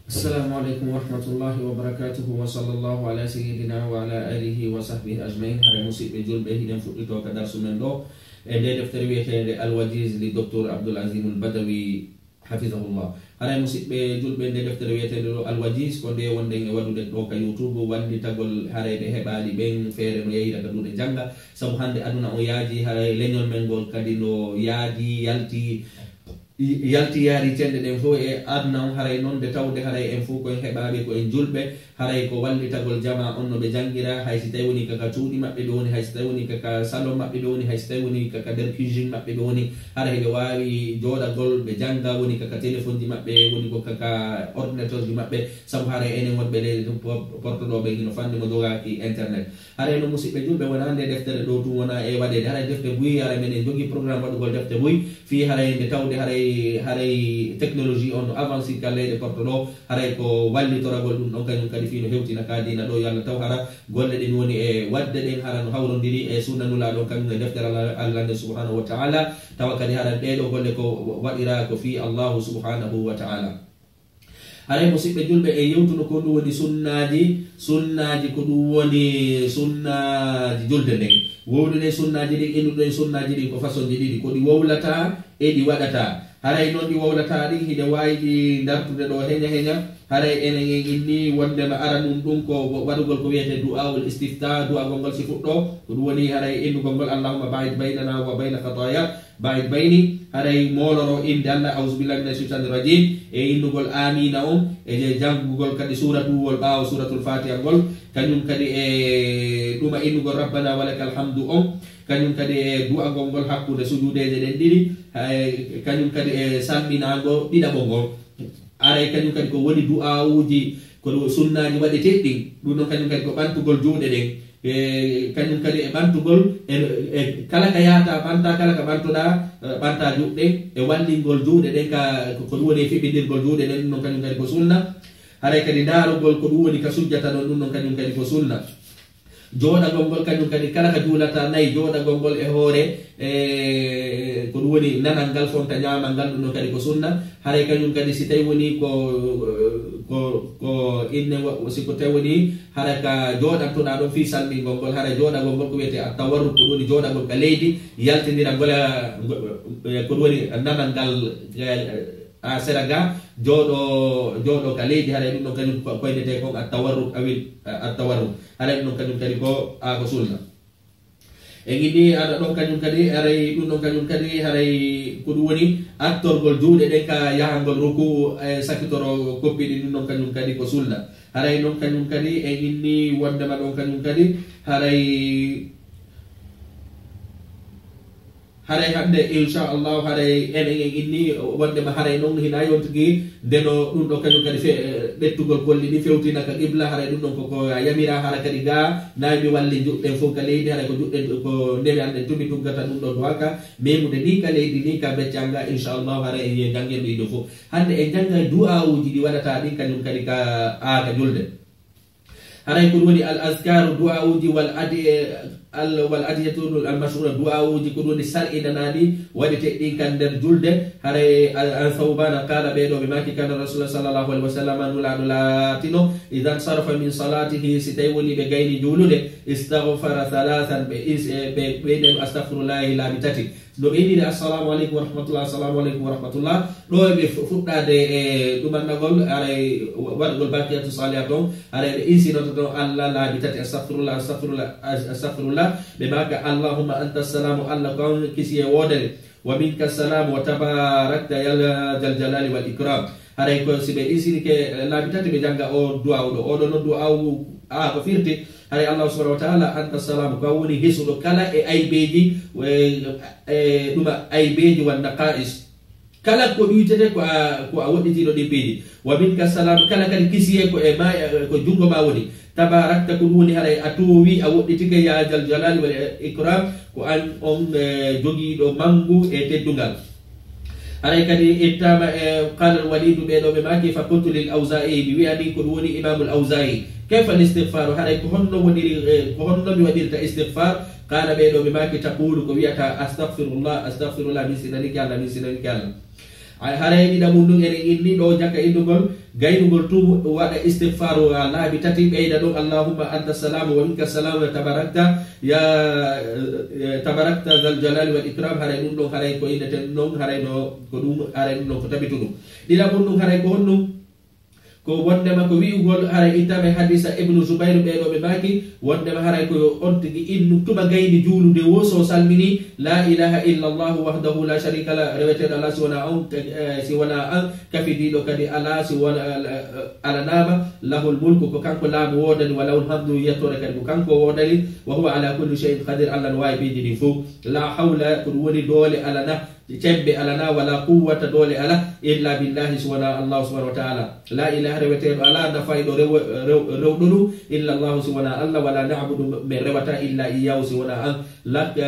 Assalamualaikum warahmatullahi wabarakatuh wa sallallahu ala sayyidina wa ala alihi wa sahbihi ajmain. Hare musidɓe julɓe hiɗen fuɗɗito ka darsu men ɗo e nde deftere wiyetede Al-Wajiz li Dr Abdoul Azim Al-Badawi hafizahullah. Hare musidɓe julɓe nde deftere wiyetede ɗo Al-Wajiz ko nde wonden e waɗude ɗo ka YouTube wallitagol harayɓe heɓali ɓen feere no yeyita ka ɗuɗe janga saabu hande aduna o yaaji haray leñol men ngol kadi no yaaji yalti yaari cende ɗen fof e aduna on haray noon de tawde haray en fof koye heɓaɓe ko en julɓe haray ko wallitagol jama on no ɓe jangira hay si tawi woni kaka cuuɗi maɓɓe ɓe woni, hay si tawi woni kaka salon maɓɓe ɓe woni, hay si tawi woni kaka nder cuisine maɓɓe ɓe woni, haray ɓe wawi joɗagol ɓe janga, woni kaka téléphone ji maɓɓe, woni ko kaka ordinateur ji maɓɓe, saabu haray enen wonɓe leydi portoɗoɓe no fande mo jogaki internet. Haray no musidɓe julɓe wona nde deftere ɗo tum wona e waɗede haray defte buyi, haray minen jogui programme waɗugol defte buyi fi haray nde tawde haray technologie on no avancé ka leyɗe porto ɗo, haray ko wallitoragol ɗum ɗon kañum kadi fi no hewtina ka dina ɗo yo Allah taw hara golle ɗen woni e wadde ɗen hara no hawrodiri e sunnanulaɗo kañum e deftere Allah nde subhanahu wa ta'ala, tawa kadi hara ɗeɗo golle ko waɗira ko fi Allahu subhanahu wa ta'ala. Haray musidɓe julɓe e yewtuno ko ɗum woni sunnaji ko ɗum woni sunnaji julde nden wowlude sunnaji ɗin innuɗen sunnaji ɗin ko façon ji ɗiɗi, ko ɗi wowlata e ɗi waɗata. Haray noon ɗi wowlata ɗin hiɗe wawi ɗi dartude ɗo heña haray enen en inni wondema ara ɗum ko waɗugol ko wiyete du'aul istifta, du'agol ngol si fuɗɗo ko ɗum woni haray innugol ngol allahumma ba'id baynana wa bayna khataya ba'id bayni, haray moloro inde Allah auzubillahi minash shaitanir rajim e innugol amina on e jangugol kadi suratuwol ɓawo suratul fatiha ngol, kañum kadi e ɗuma innugol rabbana walakal hamdu on, kañum kadi e du'agol ngol hakkude sujudeje ɗen ɗiɗi, kañum kadi e salminago ɗiɗaɓo ngol. Aray kañum kadi ko woni du'awuji ko sunnaji waɗeteɗɗin ɗum ɗon kañum kadi ko ɓantugol juuɗe ɗen kañum kadi e ɓantugol e kala ka yahata ɓanta, kala ka ɓantoɗa ɓanta juɗɗe e wallingol juuɗe ɗen ka ko ɗum woni e fiɓɓidirgol juuɗe ɗen ɗum ɗon kañum kadi ko sunna. Haray kadi darugol ko ɗum woni ka sujjata ɗon ɗum ɗon kañum kadi ko sunna. Joɗagol ngol kañum kadi kala ka juulata nayi joɗagol ngol e hoore ko ɗum woni nanal ngal fonta ñamal ngal ɗum ɗon kadi ko sunna. Haray kañum kadi si tawi woni ko inne siko tawi woni hara ka joɗantoɗa ɗon fi salmingol ngol, haray joɗagol ngol ko wiyete a tawarru ko ɗum woni joɗagol ka leydi yaltidira ngola ko ɗum woni nanal ngal a sera ga joɗo ka leydi, haray ɗum ɗon kañum koynete kon a tawarru haray ɗum ɗon kañum kadi ko ko sunna. En ini aɗa ɗon kañum kadi haray ɗum ɗon kañum kadi haray ko ɗum woni attorgol juuɗe ɗen ka yahangol ruku e sakitoro koppiɗi ɗum ɗon kañum kadi ko sunna. Haray ɗon kañum kadi en inni wondema ɗon kañum kadi haray hande inchallahu haray enen en inni wondema haray noon hina yontugi ndeno ɗum ɗo kañum kadi ɗettugol golli ɗi fewtina ka qibla, haray ɗum ɗon koko yamira hara kadi ga nawi walli juɗɗen fof ka leydi, haray ko juɗɗen ko ndewi anden tumi tuggata ɗum ɗo duwaka memude ni ka leydi ni ka beccanga inchallahu haray en jangen ɗiɗo fof hande en janga du'awuji ɗi waɗata ɗin kañum kadi ka julde. Haray ko ɗum woni al azkaru du'awuji wal adiyatu al mashhura du'awuji ko ɗum woni sal'inanaɗi waɗeteɗɗin kan nder julde. Haray an thawbana qala ɓeɗo ɓe maki kana rasulullah sallallahu alaihi wasallam nulaɗo latino idan sarafa min salatihi si tawi woni ɓe gayni julude istaghfara thalathan ɓe ɓeɗen astaghfirullahi laabi tati ɗo ɓe innide assalamu aleykum wa rahmatullah, assalamu aleykum wa rahmatullah, ɗo ɓe fuɗɗade e ɗumannagol aray waɗgol bakiyatu salihat on, haray ɓe insinoto ɗon Allah laabi tati astahfirullah ɓe maka allahumma anta salamu, Allah kon kisi e wodere, wa minka salamu wa tabarakta ya jal jalali wal ikram. Haray ko si ɓe insinike laabi tati ɓe janga o du'aw ɗo, oɗo noon du'aw ko firti haray Allah subhanahu wa ta'ala anta salamu ko woni hesuɗo kala e aybeji ɗuma aybeji wan naqais, kala ko ɗuytete ko a woɗɗitiɗo ɗimɓeji, wa minka salam kala kadi kisiye ko ko jungo ma woni, tabarakta ko ɗum woni haray a towi a woɗɗitike ya jal jalali wal ikram ko an on jogiɗo mangu e teddungal. haray kadi ittama qala al-Walid ɓeɗo ɓe maki fa qultu lil Awza'i mi wi'ani ko ɗum woni imamul Awza'i kayfa al-istighfar, haray ko honno woniri ko honno mi waɗirta istighfar. Qala ɓeɗo ɓe maki taqulu ko wiyata astaghfirullah min sinaniki Allah min sinaniki Allah. haray ɗiɗa mum ɗum ene inni ɗo jakka indugol gaynugol tum waɗa istighfaru laabi tati ɓeyda ɗum allahumma anta salamu wa minka salamu tabarakta ya tabarakta zal jalali wal ikram haray ɗum ɗon haray ko inneten noon haray no ko ɗum haray ɗum ɗon ko tabitu ɗum ɗiɗa mum ɗum haray ko honɗum ko wondema ko wi'ugol haray ittame hadisa ibnu zubayr ɓeɗo ɓe maki wondema haray ko on tigi innu tuma gayni juulude wo so salmini la ilaha illa allah wahdahu la sharika la reweteɗo ala si wona an kafidiɗo kadi ala si wona ala nama lahul mulku ko kanko laamu wodani wa lahul hamdu yettore kadi ko kanko wodani wa huwa ala kulli shay'in qadir allah no wawi ɓeydi ɗin fof la hawla ko ɗum woni doole alana cembe alana wala quwwata dole ala illa billahi subhanahu Allah subhanahu wa ta'ala la ilaha reweteɗo ala nafayɗo rewɗo ɗum illa Allah subhanahu Allah wala na'budu min rewata illa iyyahu subhanahu an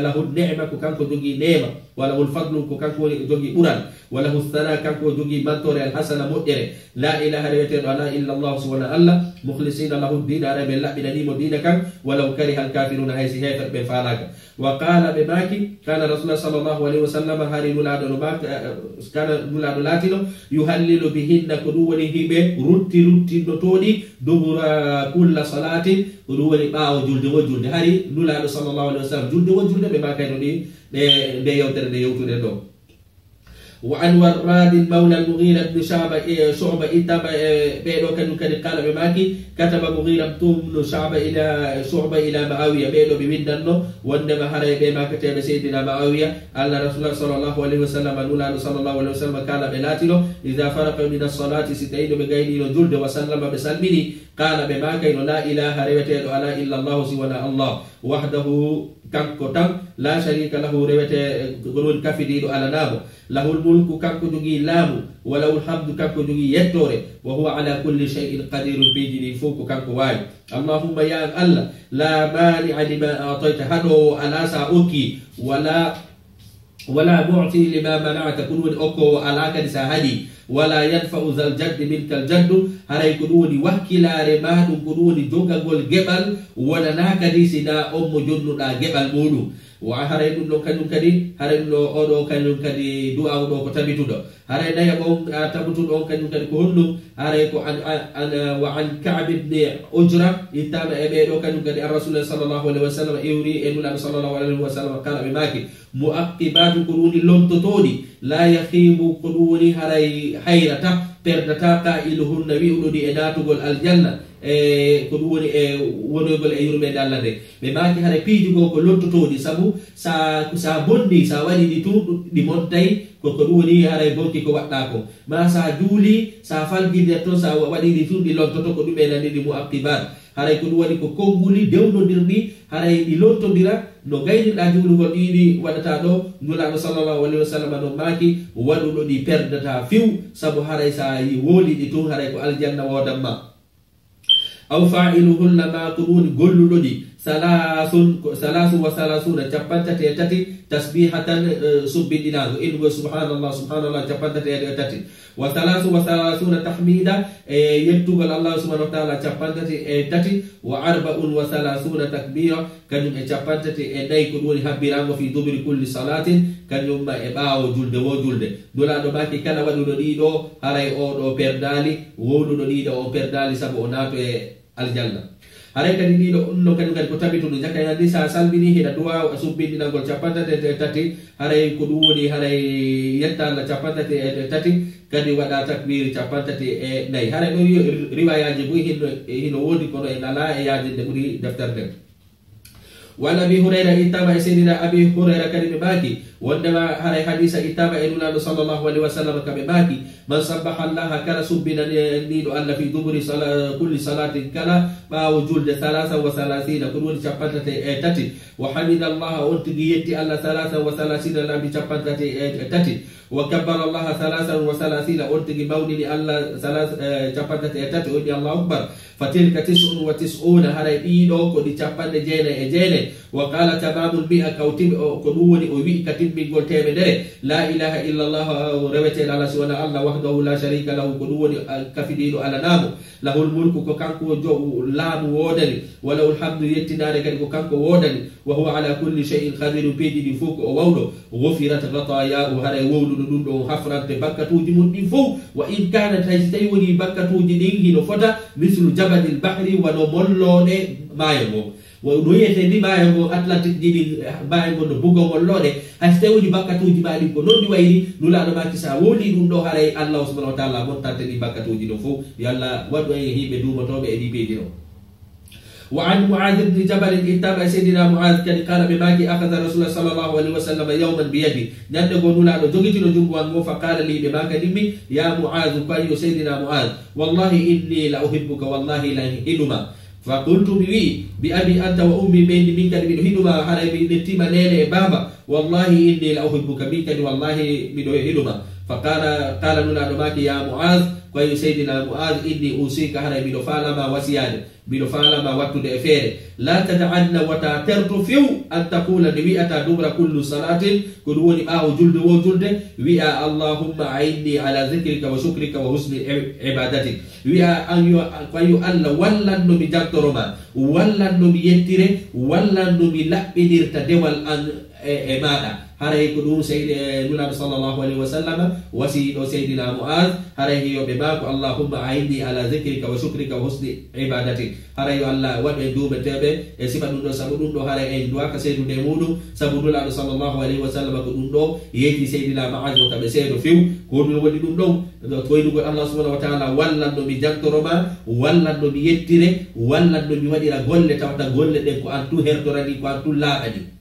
lahu ni'ma ko kanko jogi nema wala wal fadlu ko kanko jogi ɓural wala hustana kanko jogi mantore al hasana moƴƴere la ilaha reweteɗo ala illa Allah subhanahu Allah mukhlisina lahu dina arabe laɓɓinanimo dina kan walaw kariha al kafiruna haysi hefer ɓe falaka wa qala ɓe maki kana rasulullah sallallahu alaihi wasallam hari nulaɗo no maka kana nulaɗo latino yuhallilu bihinna ko ɗum woni hiɓe ruttinno toɗi dubura kulla salatin ko ɗum woni ɓaawo julde wo julde hari nulaɗo sallallahu alaihi wasallam julde wo julde ɓe makayno ɗi nde yewtere nde yewtuɗen ɗo وعن وراد مولى المغيرة بن شعبة إتبع بيدو كان قال بماكي كتب مغيرة بن شعبة إلى شعبة إلى معاوية بيدو بمدنه وندم هري بما كتب سيدنا معاوية أن رسول الله صلى الله عليه وسلم نولى صلى الله عليه وسلم قال بلاتله إذا فرق من الصلاة ستين بغير جلد وسلم بسلمني قال بماكي لا إله إلا الله سوى الله وحده kanko tan la sharika lahu rewete gon kafidiɗo ala namo lahul mulku kanko jogi laamu walahul hamdu kanko jogi yettore wa huwa ala kulli shay'in qadirun bejini fof ko kanko wawi allahumma ya allah la mani'a lima a'tayta hado ala sa okki wala mu'ti lima mana'ta kun woni okko ala kadi sa hadi wala yanfa'u zal jaddi minkal jaddu haray ko ɗum woni wakkilare ma ɗum ko ɗum woni jogagol geɓal wonana kadi sina on mo jonnuɗa geɓal muɗum wa haray ɗum ɗon kañum kadi haray ɗum ɗo oɗo kañum kadi du'aw ɗo ko tabituɗo haray naya on tabutuɗo on kañum kadi ko honɗum haray ko wa an Ka'b ibn Ujra ittama e ɓeɗo kañum kadi an rasulullah sallallahu alaihi wasallam iwri e nulaɓe sallallahu alaihi wasallam kala ɓe maki mu'aqibatu ko ɗum woni lontotoɗi la yahibu ko ɗum woni haray hayrata perdata qailuhunna wi'uɗoɗi e natugol aljanna ko ɗum woni e wonogol e yurmede Allah nde ɓe maki haray piijugo ko lontotoɗi saabu sa bonni sa waɗi ɗi tun ɗi montay ko ɗum woni haray bonki ko waɗɗa ko ma sa juuli sa falguider to sa waɗi ɗi tun ɗi lontoto ko ɗum e nani ɗi mu'aqibat haray ko ɗum waɗi ko konnguli dewnodirɗi haray ɗi lontodira no gayniɗa juulugol ɗiɗi waɗata ɗo nulaɗo sallallahu alaihi wasallam no maki waɗuɗo ɗi perdata fiw saabu haray sa wooli ɗi tun haray ko aljanna wodanma aw fa'iluhunna ma ko ɗum woni golluɗo ɗi salasun wa salasuna capantate e tati tasbihatan subbidinago innugo subhanallah capantate e tati wa salasu wa salasuna tahmida e yettugol Allah subhanahu wa ta'ala capantate e tati wa arba'un wa salasuna takbira kañum e capantate e nayi ko ɗum woni habbirago fi dubri kulli salatin kañum e ɓaawo julde wo julde dulaɗo maki kala waɗuɗo ɗiɗo haray oɗo perdali wowluɗo ɗiɗo o perdali saabu o naato e aljanna haray kadi ɗiɗo ɗo kañum kadi ko tabituɗo jakkanandi sa salmini heɗa duwa subbindinagol capantate e tati haray ko ɗum woni haray yetta Allah capantate e tati kadi waɗa takbir capantate e nayi haray ɗo riwayaji boy hino wodi kono en ala e yajinde ɓuuri deftere nden وعن ابي هريره اتبع سيدنا ابي هريره كلمه باكي وندما هاي حديث اتبع النبي صلى الله عليه وسلم كلمه باكي من سبح الله كلا سبنا النيل الله في دبر كل صلاه كلا ما وجود 33 كل شفته تاتي وحمد الله وانتجيتي الله 33 لا بشفته تاتي وكبر الله 33 وانتجي مولد الله 3 شفته تاتي ودي الله اكبر فتلك 99 هاي ايدو كدي شفته جينه وقال تمام المئة كوتب كدوني وبي كتب بقول تيمدري لا إله إلا الله رويته على سوى الله وحده لا شريك له كدوني كفديل على نامه له الملك كوكانكو جو لام وودني ولو الحمد يتنار كوكانكو وودني وهو على كل شيء قدير بيدي فوق وولو غفرت خطاياه وهذا وولو ɗum ɗo hafrante bakkatuji mum ɗin fof wa in kanat hay so tawi woni bakkatuji ɗin hino fota mislu jabadil bahri wano molloɗe maayo ngo no yiyete ndi maayo ngo atlantique jiɗi maayo ngo no bugo molloɗe hay so tawi woni bakkatuji ma ɗin ko non ɗi wayri nulaɗo maki sa woli ɗum ɗo haray allah subhanahu wa taala montante ɗi bakkatuji ɗo fof yo allah waɗu en yimɓe dumotoɓe e ɗi beeɗi ɗo. وعن معاذ بن جبل اتبع سيدنا معاذ كان قال بماكي اخذ رسول الله صلى الله عليه وسلم يوما بيدي نند غونولا دو جوغيتي دو جونغو مو فقال لي بماكا دمي يا معاذ قال سيدنا معاذ والله اني لا احبك والله لا احبما فقلت بأبي أنت وأمي بين منك من هدما حرم نتيما نيني بابا والله إني لا أحبك منك والله من هدما قال لنا نماك يا معاذ كوي سيدنا معاذ إني أوصيك حرم من فالما وسياد من فالما وقت دفير لا تدعن وتعترت فيو أن تقول نبيئة دبر كل صلاة كدوني جلد وجلد ويا اللهم عيني على ذكرك وشكرك وحسن عبادتك ويا أن الله ولا نبي جاترما ولا نبي يتره ولا نبي لأبنير تدول أن ماذا haray ko ɗum nulaɗo sallllahu alayhi wa sallam wasi ɗo seydina Mu'adh haray yo ɓe mako allahumma aini ala dhikrika wa shukrika wa husni ibadatik haray yo allah waɗ e duumeteɓe e sifa ɗum ɗo saabu ɗum ɗo haray en duwaka seydude muɗum saabu nulaɗo sallllahu alayhi wa sallam ko ɗum ɗo yeyti seydina Mu'adh o taɓe seedo few ko ɗum woni ɗum ɗon toynugol allah subhanahu wa taala wallanno mi jantoroma wallanno mi yettire wallanno mi waɗira golle tawata golle ɗen ko an tu hertorani ko an tu laaɓani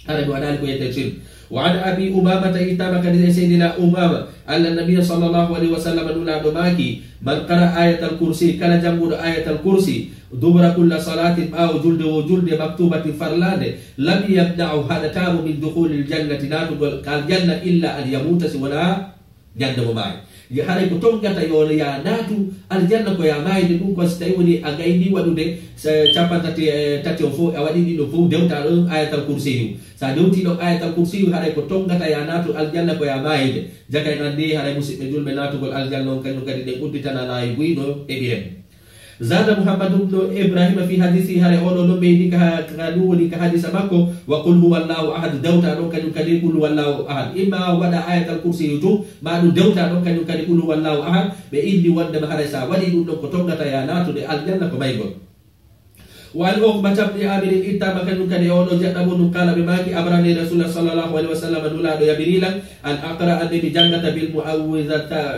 هذا وذلك يتشير. وعن أبي أمامة إتابة كان سيدنا أمامة أن النبي صلى الله عليه وسلم نولا دماكي من قرأ آية الكرسي كان جنب آية الكرسي دبر كل صلاة أو جلد وجلد مكتوبة فرلان لم يمنعه هذا تام من دخول الجنة الجنة إلا أن يموت سوى جنة معي haray ko tongata yo ya natu aljanna ko ya mayde ɗum ko so tawi woni a gayni waɗude tati o fof a waɗi ɗiɗo fof dewta ɗon ayatal kursiyu sa dewti ɗon ayatal kursiyu haray ko tongata ya natu aljanna ko ya mayde jakay nandi haray musidɓe julɓe natugol aljanna on kañum kadi ɗen udditana laayi buyɗo e ɓirem. زاد محمد بن إبراهيم في حديثه هذا أولو نبي كانوا كحديث ماكو وقل هو الله أحد دوتا نو كانوا كدي قل هو الله أحد إما ودا آية الكرسي يجو ما نو دوتا نو كانوا كدي قل هو الله أحد بإندي ودا مهرسا ودي نو كتونغا تياناتو دي الجنة كمايغون. وعن عقبة بن عامر إتى مكان كان يونو جاتبون قال بماكي أمرني رسول الله صلى الله عليه وسلم نولا يا بنيلا أن أقرأ النبي جنة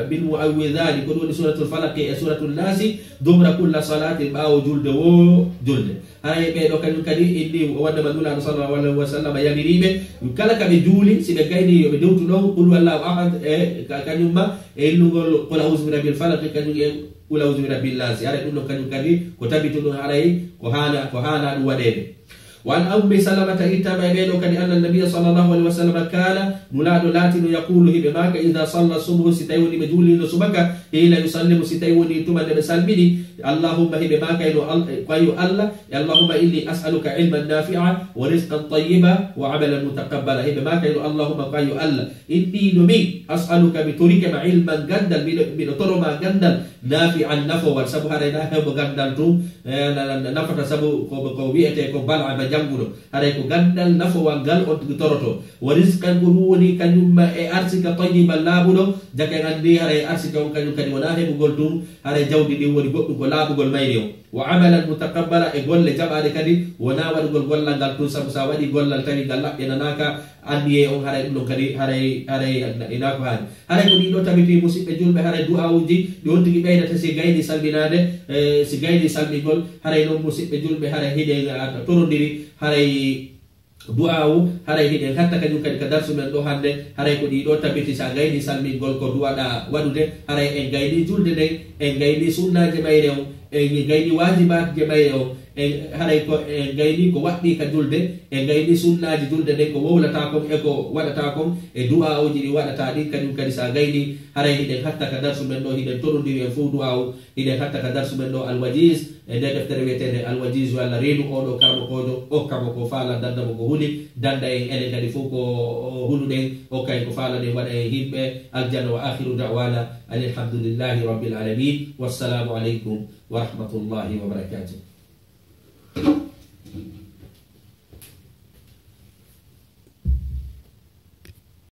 بالمعوذات كلون سورة الفلق سورة الناس دمر كل صلاة أو جلد وجلد هاي بيدو كانوا كدي إني وانا نولا صلى الله عليه وسلم يا بنيبه كلا كبجولي سبكايني بدوت له قل والله أحد كان يوم إنه قل أعوذ برب الفلق كان ula uzmira billahi ara ɗum ɗo kañum kadi ko tabitu ɗum haray ko hana ɗum waɗede. وعن أم سلمة إتما بينه كان أن النبي صلى الله عليه وسلم كان مولاد لاتن يقول بماك إذا صلى الصبح ستيوني مجولي نصبك حين يسلم ستيوني ثم بسلمني اللهم بماك قيو الله اللهم إني أسألك علما نافعا ورزقا طيبا وعملا متقبلا بماك اللهم قيو الله إني نمي أسألك بطريق علما جندل بطرما جندل نافعا نفوا سبحانه نافع جندل نفع سبو كوبيته كوبالع jangudo haray ko gandal nafowa gal on toroto wa rizqan woni kanyum e arsika tayyiban labudo jake andi haray arsika on kanyum kadi wona hebugol dum haray jawdi di woni goddum ko labugol mayri o wa amalan mutaqabbala e golle jabade kadi wona wadugol gollal gal to sabu sa wadi gollal tawi gal labbena naka andi on haray dum kadi haray ina ko haray ko dido tabiti musibbe julbe haray du'awuji di on tigi beydata si gaydi salbinade si gaydi salbigol haray non musibbe julbe haray hide torondiri haray du'awu haray hide hatta kanyum kadi ka darsu men do hande haray ko dido tabiti sa gaydi salmigol ko duwada wadude haray en gaydi julde de en gaydi sunnaje mayre on en gaydi wajibat je mayre on haray ko gayni ko waddi ka julde e gayni sunnaji julde de ko wowlata ko e ko wadata ko e du'a oji di wadata di kanyum kadi sa gayni haray hide hatta ka darsu men do hide torondiri e fu du'a hide hatta ka darsu men do alwajiz e de deftere wetede alwajiz wala reenu odo kamo kodo o kamo ko fala danda mo ko huli danda en ene kadi fu ko hulude o kay ko fala de wada e himbe aljanna wa akhiru da'wana alhamdulillahi rabbil alamin wassalamu alaikum wa rahmatullahi wa barakatuh.